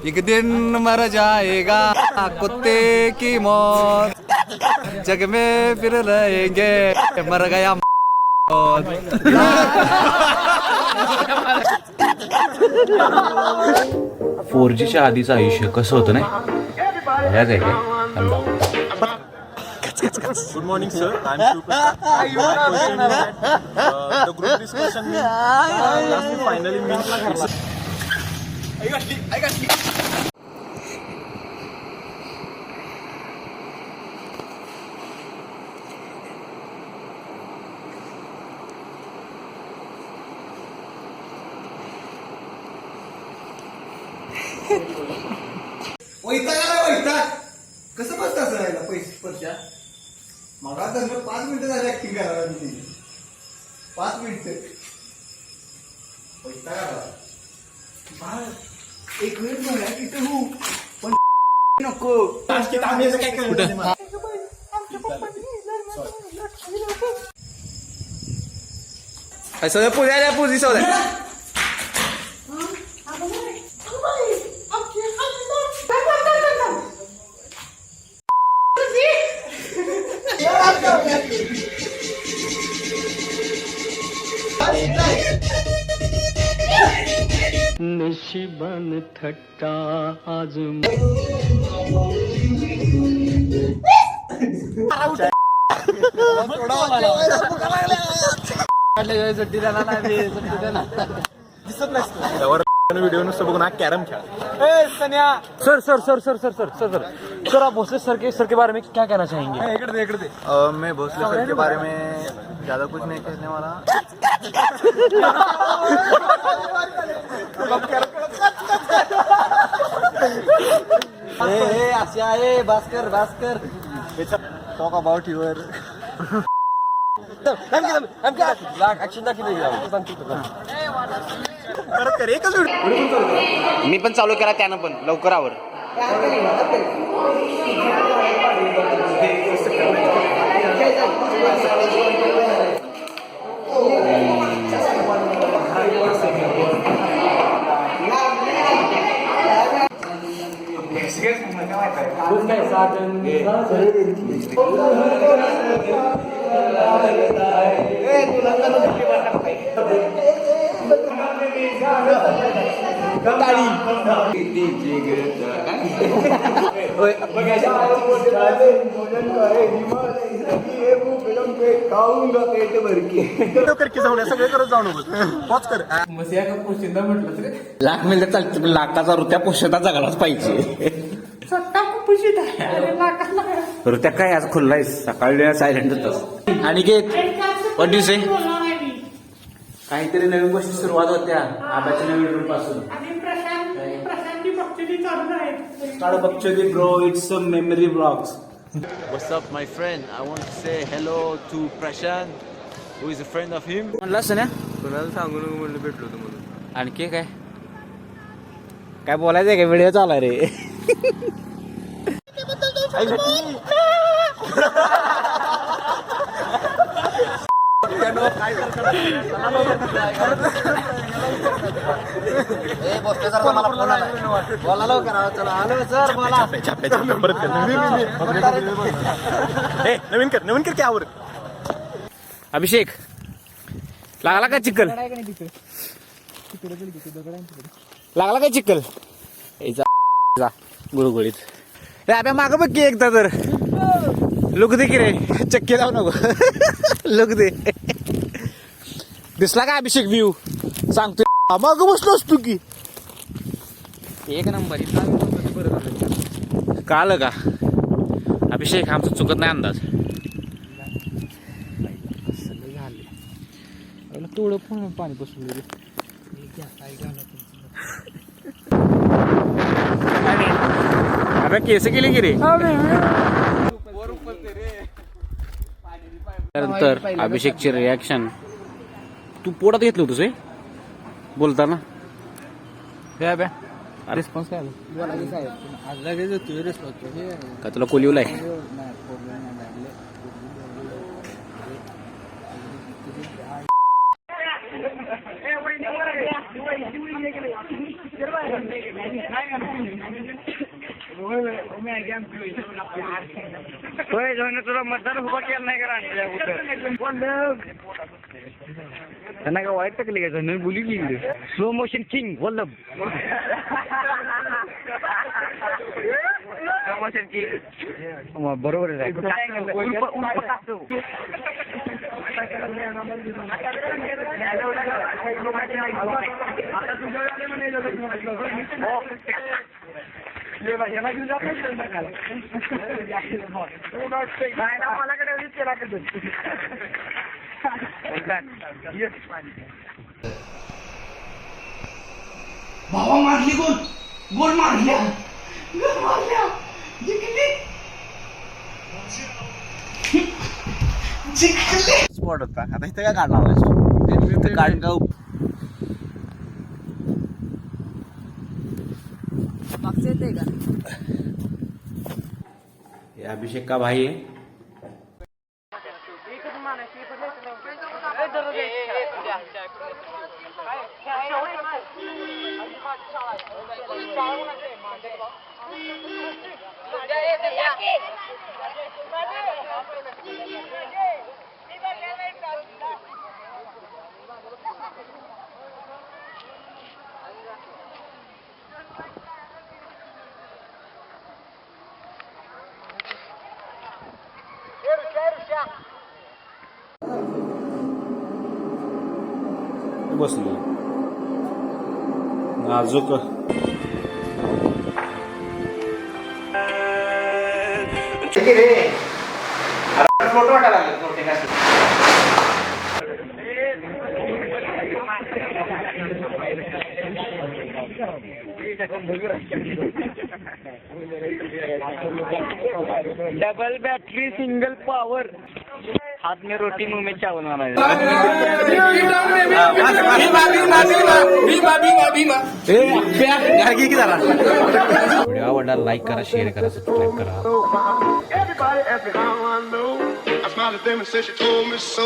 एक दिन मर जाएगा कुत्ते की मौत, जग में फिर रहेंगे मर गया 4Gच्या आधीचं आयुष्य कसं होतं नाही याच आहे काय. Good morning, sir. I'm Shubhprasad. My question is that the group discussion means finally means कसं बसता राहिला पैसे पैशा मला तर 5 मिनिटं झाली ऍक्टिंग करायला 5 मिनिटं पैसा बाळ 1 मिनिट म्हणा तिथे हो पण नको सगळं पुण्याला पोझिशन आहे. नशिबन थट्टा आज व्हिडिओ नुसतं बघून कॅरम खेळ. Sir sir sir sir sir sir sir sir sir आप भोसले सर के बारे में क्या कहना चाहेंगे. मैं भोसले सर के बारे में ज्यादा कुछ नहीं कहने वाला. असे आहे Bhaskar Bhaskar talk about your मी पण चालू केला त्यानं पण लवकर आवर. सगळे करत जाऊ नको पॉज कर. लाख मिळत चालतं लाखाचा रुत्या पोषता जगालाच पाहिजे. रुत्या काय आज खुल्ला आहे सकाळी सायलेंट होतं. आणि व्हॉट यू से काहीतरी नवीन गोष्टी सुरुवात होत्या आबाच्या नवीन रूम पासून. Bro it's a memory blogs. What's up, my friend? I want to say hello to Prashant, who is a friend of him. म्हणलास ना कोणाला सांगून म्हणलं भेटलो होतो म्हणून. आणखी काय काय बोलायचंय का व्हिडिओ चालू आहे रे. नवीन कर की आवर. अभिषेक लागला का चिखल लागला का चिखल जा गुळगुळीत. रे अभ्या मागं बघ की एकदा तर लुक दे की रे चक्की जाऊ नको लुक दे. दिसला का अभिषेक व्ह्यू सांगतो मागं बसलो असतो की एक नंबर. कळलं का अभिषेक आमचं चुकत नाही अंदाज. थोडं पण पाणी बसलं अरे केस केले की रे. नंतर अभिषेकची रिॲक्शन तू पोटात घेतलं होतंस बोलताना रिस्पॉन्स काय का तुला कोलिवलाय. तुला मतदान उभा केलं नाही का त्यांना काय वाईट टाकले का धन बोली की slow motion king Vallabh slow motion king बरोबर आहे भावा मारली गोल गोल मारल्या गोल मारल्या जिंकली जिंकली स्पॉट होता आता इथे काय काढणार काढून का ये अभिषेक का भाई है बसलो नाजूक फोटो वाटायला डबल बैटरी सिंगल पावर हाथ में रोटी मुंह में चावल व्हिडिओ आवडला लाईक करा शेअर करा सबस्क्राईब करा Everybody asked me how I know. I smiled at them and said she told me so.